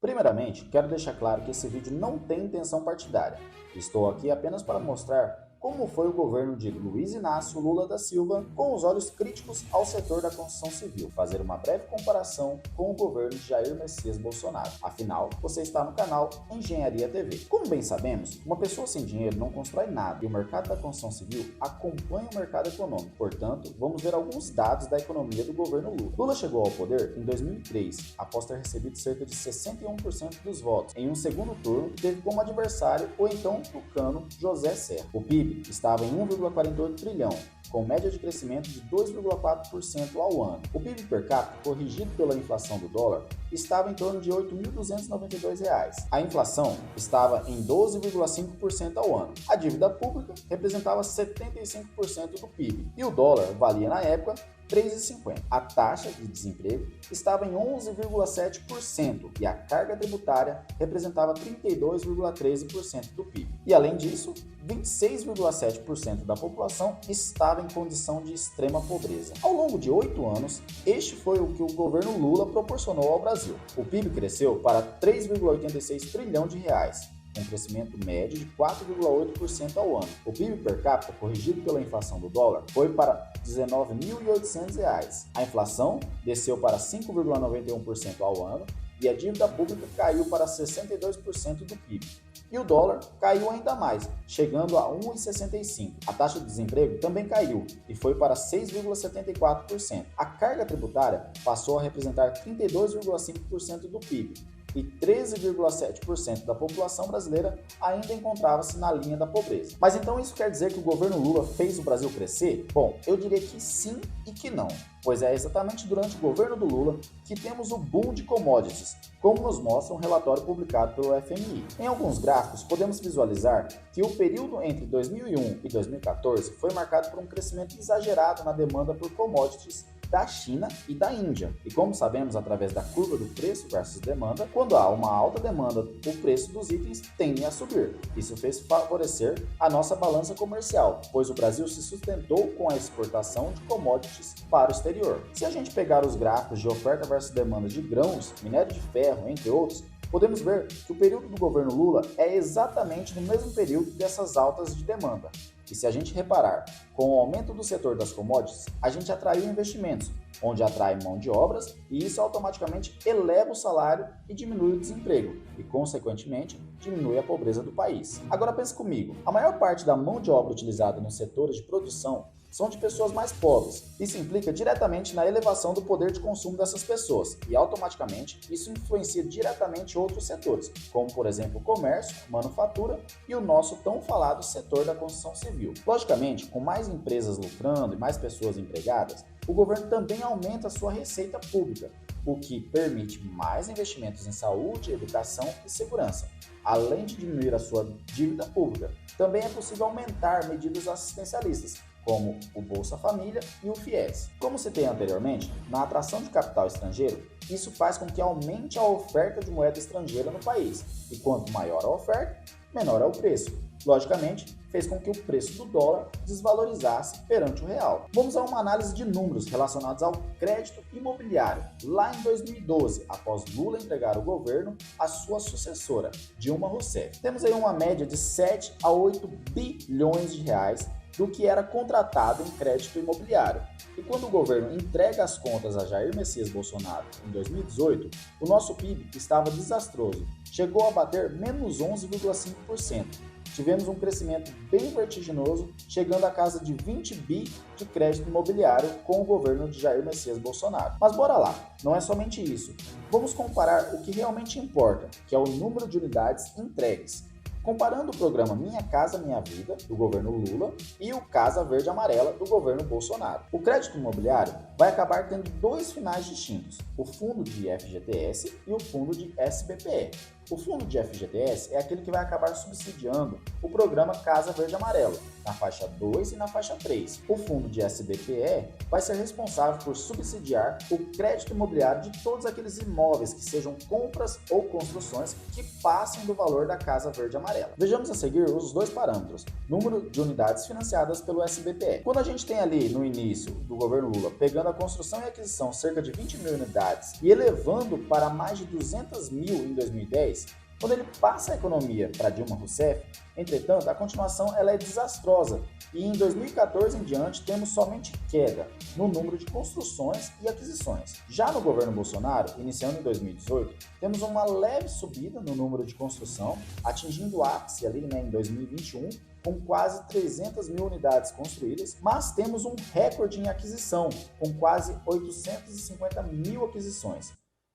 Primeiramente, quero deixar claro que esse vídeo não tem intenção partidária. Estou aqui apenas para mostrar como foi o governo de Luiz Inácio Lula da Silva com os olhos críticos ao setor da construção civil, fazer uma breve comparação com o governo de Jair Messias Bolsonaro. Afinal, você está no canal Engenharia TV. Como bem sabemos, uma pessoa sem dinheiro não constrói nada e o mercado da construção civil acompanha o mercado econômico. Portanto, vamos ver alguns dados da economia do governo Lula. Lula chegou ao poder em 2003, após ter recebido cerca de 61% dos votos. Em um segundo turno, teve como adversário o então tucano José Serra. O PIB estava em 1,48 trilhão, com média de crescimento de 2,4% ao ano. O PIB per capita, corrigido pela inflação do dólar, estava em torno de R$ 8.292. A inflação estava em 12,5% ao ano. A dívida pública representava 75% do PIB e o dólar valia na época R$ 3,50. A taxa de desemprego estava em 11,7% e a carga tributária representava 32,13% do PIB. E além disso, 26,7% da população estava em condição de extrema pobreza. Ao longo de 8 anos, este foi o que o governo Lula proporcionou ao Brasil. O PIB cresceu para 3,86 trilhão de reais, com crescimento médio de 4,8% ao ano. O PIB per capita, corrigido pela inflação do dólar, foi para R$ 19.800. A inflação desceu para 5,91% ao ano e a dívida pública caiu para 62% do PIB. E o dólar caiu ainda mais, chegando a 1,65. A taxa de desemprego também caiu e foi para 6,74%. A carga tributária passou a representar 32,5% do PIB. E 13,7% da população brasileira ainda encontrava-se na linha da pobreza. Mas então isso quer dizer que o governo Lula fez o Brasil crescer? Bom, eu diria que sim e que não, pois é exatamente durante o governo do Lula que temos o boom de commodities, como nos mostra um relatório publicado pelo FMI. Em alguns gráficos, podemos visualizar que o período entre 2001 e 2014 foi marcado por um crescimento exagerado na demanda por commodities da China e da Índia. E como sabemos através da curva do preço versus demanda, quando há uma alta demanda, o preço dos itens tende a subir. Isso fez favorecer a nossa balança comercial, pois o Brasil se sustentou com a exportação de commodities para o exterior. Se a gente pegar os gráficos de oferta versus demanda de grãos, minério de ferro, entre outros, podemos ver que o período do governo Lula é exatamente no mesmo período dessas altas de demanda. E se a gente reparar, com o aumento do setor das commodities, a gente atraiu investimentos, onde atrai mão de obras e isso automaticamente eleva o salário e diminui o desemprego e, consequentemente, diminui a pobreza do país. Agora pense comigo, a maior parte da mão de obra utilizada nos setores de produção são de pessoas mais pobres. Isso implica diretamente na elevação do poder de consumo dessas pessoas e, automaticamente, isso influencia diretamente outros setores, como, por exemplo, o comércio, manufatura e o nosso tão falado setor da construção civil. Logicamente, com mais empresas lucrando e mais pessoas empregadas, o governo também aumenta a sua receita pública, o que permite mais investimentos em saúde, educação e segurança, além de diminuir a sua dívida pública. Também é possível aumentar medidas assistencialistas, como o Bolsa Família e o FIES. Como citei anteriormente, na atração de capital estrangeiro, isso faz com que aumente a oferta de moeda estrangeira no país, e quanto maior a oferta, menor é o preço. Logicamente, fez com que o preço do dólar desvalorizasse perante o real. Vamos a uma análise de números relacionados ao crédito imobiliário. Lá em 2012, após Lula entregar o governo à sua sucessora, Dilma Rousseff, temos aí uma média de 7 a 8 bilhões de reais do que era contratado em crédito imobiliário. E quando o governo entrega as contas a Jair Messias Bolsonaro em 2018, o nosso PIB estava desastroso, chegou a bater menos 11,5%. Tivemos um crescimento bem vertiginoso, chegando à casa de 20 bi de crédito imobiliário com o governo de Jair Messias Bolsonaro. Mas bora lá, não é somente isso. Vamos comparar o que realmente importa, que é o número de unidades entregues. Comparando o programa Minha Casa Minha Vida, do governo Lula, e o Casa Verde Amarela, do governo Bolsonaro. O crédito imobiliário vai acabar tendo dois finais distintos, o fundo de FGTS e o fundo de SBPE. O fundo de FGTS é aquele que vai acabar subsidiando o programa Casa Verde Amarelo, na faixa 2 e na faixa 3. O fundo de SBPE vai ser responsável por subsidiar o crédito imobiliário de todos aqueles imóveis que sejam compras ou construções que passem do valor da Casa Verde Amarela. Vejamos a seguir os dois parâmetros: número de unidades financiadas pelo SBPE. Quando a gente tem ali no início do governo Lula pegando a construção e aquisição cerca de 20 mil unidades e elevando para mais de 200 mil em 2010, quando ele passa a economia para Dilma Rousseff, entretanto, a continuação ela é desastrosa e em 2014 em diante temos somente queda no número de construções e aquisições. Já no governo Bolsonaro, iniciando em 2018, temos uma leve subida no número de construção, atingindo o ápice ali, em 2021, com quase 300 mil unidades construídas, mas temos um recorde em aquisição, com quase 850 mil aquisições.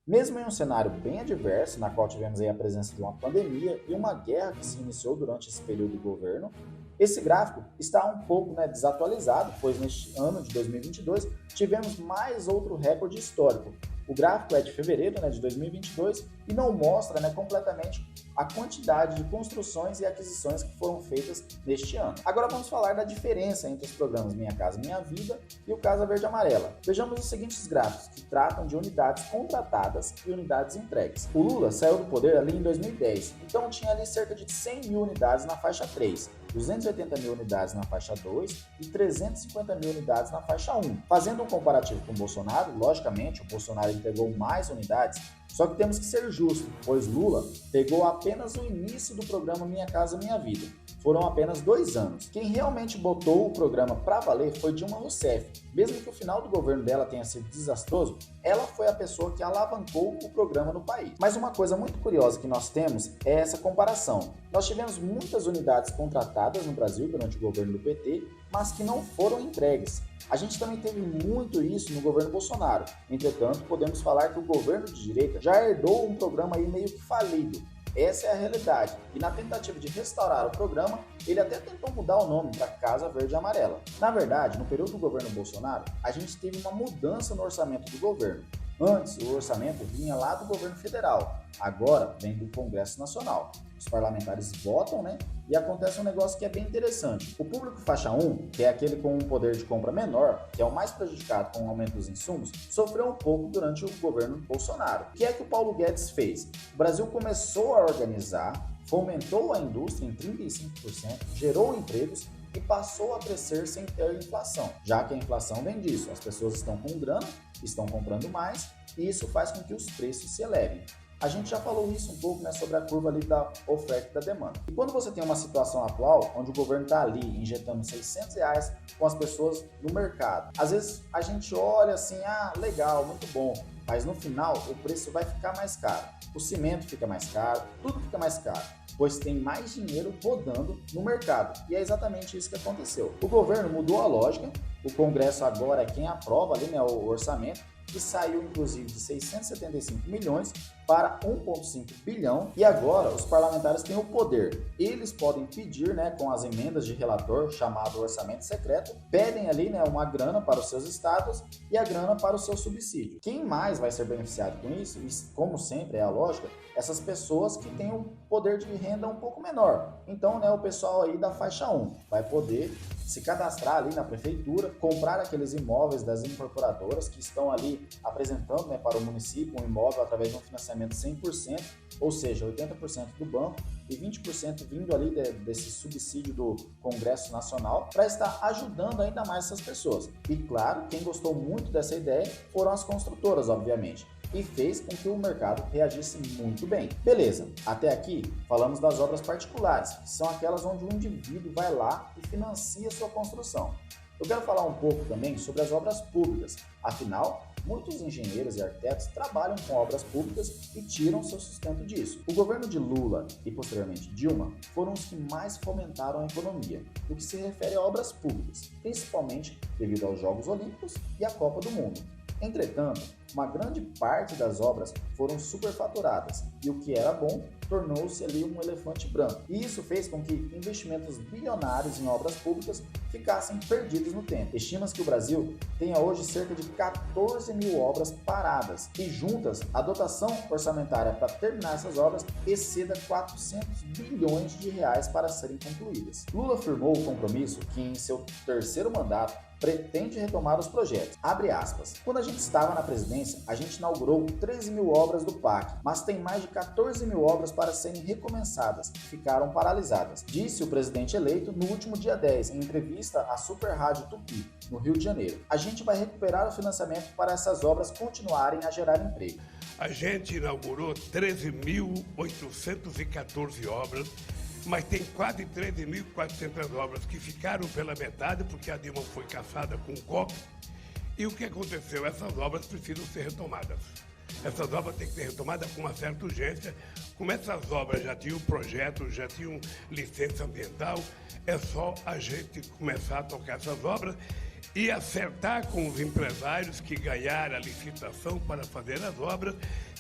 Mesmo em um cenário bem adverso, na qual tivemos aí a presença de uma pandemia e uma guerra que se iniciou durante esse período do governo, esse gráfico está um pouco desatualizado, pois neste ano de 2022 tivemos mais outro recorde histórico. O gráfico é de fevereiro de 2022 e não mostra completamente a quantidade de construções e aquisições que foram feitas neste ano. Agora vamos falar da diferença entre os programas Minha Casa Minha Vida e o Casa Verde Amarela. Vejamos os seguintes gráficos, que tratam de unidades contratadas e unidades entregues. O Lula saiu do poder ali em 2010, então tinha ali cerca de 100 mil unidades na faixa 3, 280 mil unidades na faixa 2 e 350 mil unidades na faixa 1. Fazendo um comparativo com o Bolsonaro, logicamente o Bolsonaro entregou mais unidades, só que temos que ser justos, pois Lula pegou apenas o início do programa Minha Casa Minha Vida. Foram apenas 2 anos. Quem realmente botou o programa para valer foi Dilma Rousseff. Mesmo que o final do governo dela tenha sido desastroso, ela foi a pessoa que alavancou o programa no país. Mas uma coisa muito curiosa que nós temos é essa comparação. Nós tivemos muitas unidades contratadas no Brasil durante o governo do PT, mas que não foram entregues. A gente também teve muito isso no governo Bolsonaro. Entretanto, podemos falar que o governo de direita já herdou um programa aí meio que falido. Essa é a realidade. E na tentativa de restaurar o programa, ele até tentou mudar o nome para Casa Verde Amarela. Na verdade, no período do governo Bolsonaro, a gente teve uma mudança no orçamento do governo. Antes, o orçamento vinha lá do governo federal, agora vem do Congresso Nacional. Os parlamentares votam, e acontece um negócio que é bem interessante. O público faixa 1, que é aquele com um poder de compra menor, que é o mais prejudicado com o aumento dos insumos, sofreu um pouco durante o governo Bolsonaro. O que é que o Paulo Guedes fez? O Brasil começou a organizar, fomentou a indústria em 35%, gerou empregos e passou a crescer sem ter inflação, já que a inflação vem disso. As pessoas estão com grana, estão comprando mais e isso faz com que os preços se elevem. A gente já falou isso um pouco sobre a curva ali da oferta e da demanda. E quando você tem uma situação atual, onde o governo está ali injetando R$600 com as pessoas no mercado, às vezes a gente olha assim, legal, muito bom, mas no final o preço vai ficar mais caro. O cimento fica mais caro, tudo fica mais caro, pois tem mais dinheiro rodando no mercado. E é exatamente isso que aconteceu. O governo mudou a lógica, o Congresso agora é quem aprova ali, o orçamento, que saiu inclusive de 675 milhões para 1,5 bilhão e agora os parlamentares têm o poder. Eles podem pedir, com as emendas de relator, chamado orçamento secreto, pedem ali uma grana para os seus estados e a grana para o seu subsídio. Quem mais vai ser beneficiado com isso, e como sempre é a lógica, essas pessoas que têm um poder de renda um pouco menor. Então, o pessoal aí da faixa 1 vai poder se cadastrar ali na prefeitura, comprar aqueles imóveis das incorporadoras que estão ali apresentando para o município um imóvel através de um financiamento 100%, ou seja, 80% do banco e 20% vindo ali desse subsídio do Congresso Nacional para estar ajudando ainda mais essas pessoas. E claro, quem gostou muito dessa ideia foram as construtoras, obviamente, e fez com que o mercado reagisse muito bem. Beleza, até aqui falamos das obras particulares, que são aquelas onde o indivíduo vai lá e financia sua construção. Eu quero falar um pouco também sobre as obras públicas, afinal, muitos engenheiros e arquitetos trabalham com obras públicas e tiram seu sustento disso. O governo de Lula e posteriormente Dilma foram os que mais fomentaram a economia no que se refere a obras públicas, principalmente devido aos Jogos Olímpicos e à Copa do Mundo. Entretanto, uma grande parte das obras foram superfaturadas e o que era bom tornou-se ali um elefante branco. E isso fez com que investimentos bilionários em obras públicas ficassem perdidos no tempo. Estima-se que o Brasil tenha hoje cerca de 14 mil obras paradas e juntas a dotação orçamentária para terminar essas obras exceda 400 bilhões de reais para serem concluídas. Lula afirmou o compromisso que em seu terceiro mandato pretende retomar os projetos. Abre aspas. Quando a gente estava na presidência, a gente inaugurou 13 mil obras do PAC, mas tem mais de 14 mil obras para serem recomeçadas, que ficaram paralisadas, disse o presidente eleito no último dia 10, em entrevista à Super Rádio Tupi, no Rio de Janeiro. A gente vai recuperar o financiamento para essas obras continuarem a gerar emprego. A gente inaugurou 13.814 obras, mas tem quase 13.400 obras que ficaram pela metade porque a Dilma foi caçada com um golpe. E o que aconteceu? Essas obras precisam ser retomadas. Essas obras têm que ser retomadas com uma certa urgência. Como essas obras já tinham projeto, já tinham licença ambiental, é só a gente começar a tocar essas obras e acertar com os empresários que ganharam a licitação para fazer as obras,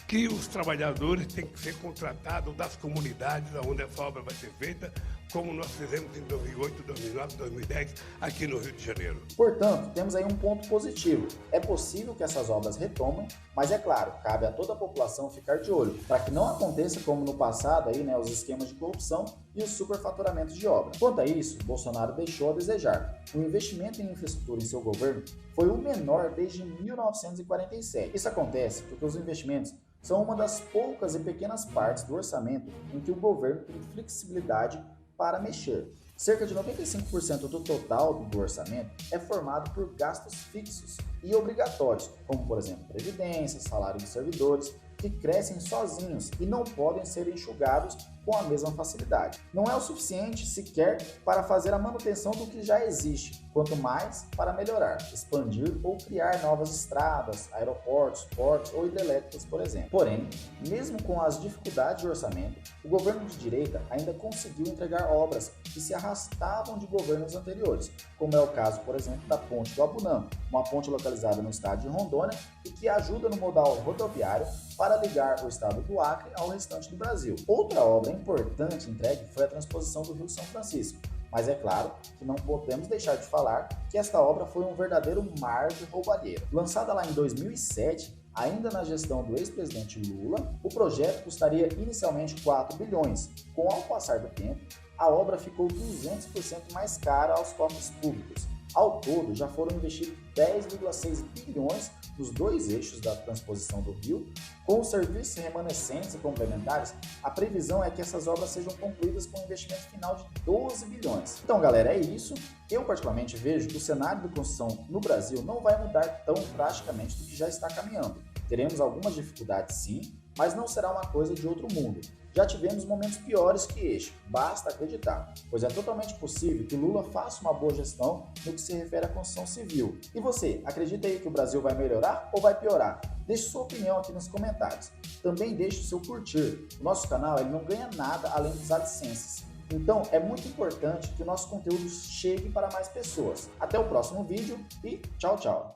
que os trabalhadores têm que ser contratados das comunidades onde essa obra vai ser feita, como nós fizemos em 2008, 2009, 2010, aqui no Rio de Janeiro. Portanto, temos aí um ponto positivo. É possível que essas obras retomem, mas é claro, cabe a toda a população ficar de olho, para que não aconteça como no passado, aí, os esquemas de corrupção e os superfaturamentos de obras. Quanto a isso, Bolsonaro deixou a desejar. O investimento em infraestrutura em seu governo foi o menor desde 1947. Isso acontece porque os investimentos são uma das poucas e pequenas partes do orçamento em que o governo tem flexibilidade para mexer. Cerca de 95% do total do orçamento é formado por gastos fixos e obrigatórios, como por exemplo previdência, salário de servidores, que crescem sozinhos e não podem ser enxugados com a mesma facilidade. Não é o suficiente sequer para fazer a manutenção do que já existe, quanto mais para melhorar, expandir ou criar novas estradas, aeroportos, portos ou hidrelétricas, por exemplo. Porém, mesmo com as dificuldades de orçamento, o governo de direita ainda conseguiu entregar obras que se arrastavam de governos anteriores, como é o caso, por exemplo, da Ponte do Abunã, uma ponte localizada no estado de Rondônia e que ajuda no modal rodoviário para ligar o estado do Acre ao restante do Brasil. Outra obra importante entregue foi a transposição do Rio São Francisco, mas é claro que não podemos deixar de falar que esta obra foi um verdadeiro mar de roubalheira. Lançada lá em 2007, ainda na gestão do ex-presidente Lula, o projeto custaria inicialmente 4 bilhões. Com ao passar do tempo, a obra ficou 200% mais cara aos cofres públicos. Ao todo, já foram investidos 10,6 bilhões nos dois eixos da transposição do rio. Com os serviços remanescentes e complementares, a previsão é que essas obras sejam concluídas com um investimento final de 12 bilhões. Então, galera, é isso. Eu, particularmente, vejo que o cenário de construção no Brasil não vai mudar tão drasticamente do que já está caminhando. Teremos algumas dificuldades, sim, mas não será uma coisa de outro mundo. Já tivemos momentos piores que este, basta acreditar, pois é totalmente possível que o Lula faça uma boa gestão no que se refere à construção civil. E você, acredita aí que o Brasil vai melhorar ou vai piorar? Deixe sua opinião aqui nos comentários. Também deixe o seu curtir. O nosso canal ele não ganha nada além dos AdSense. Então é muito importante que o nosso conteúdo chegue para mais pessoas. Até o próximo vídeo e tchau, tchau!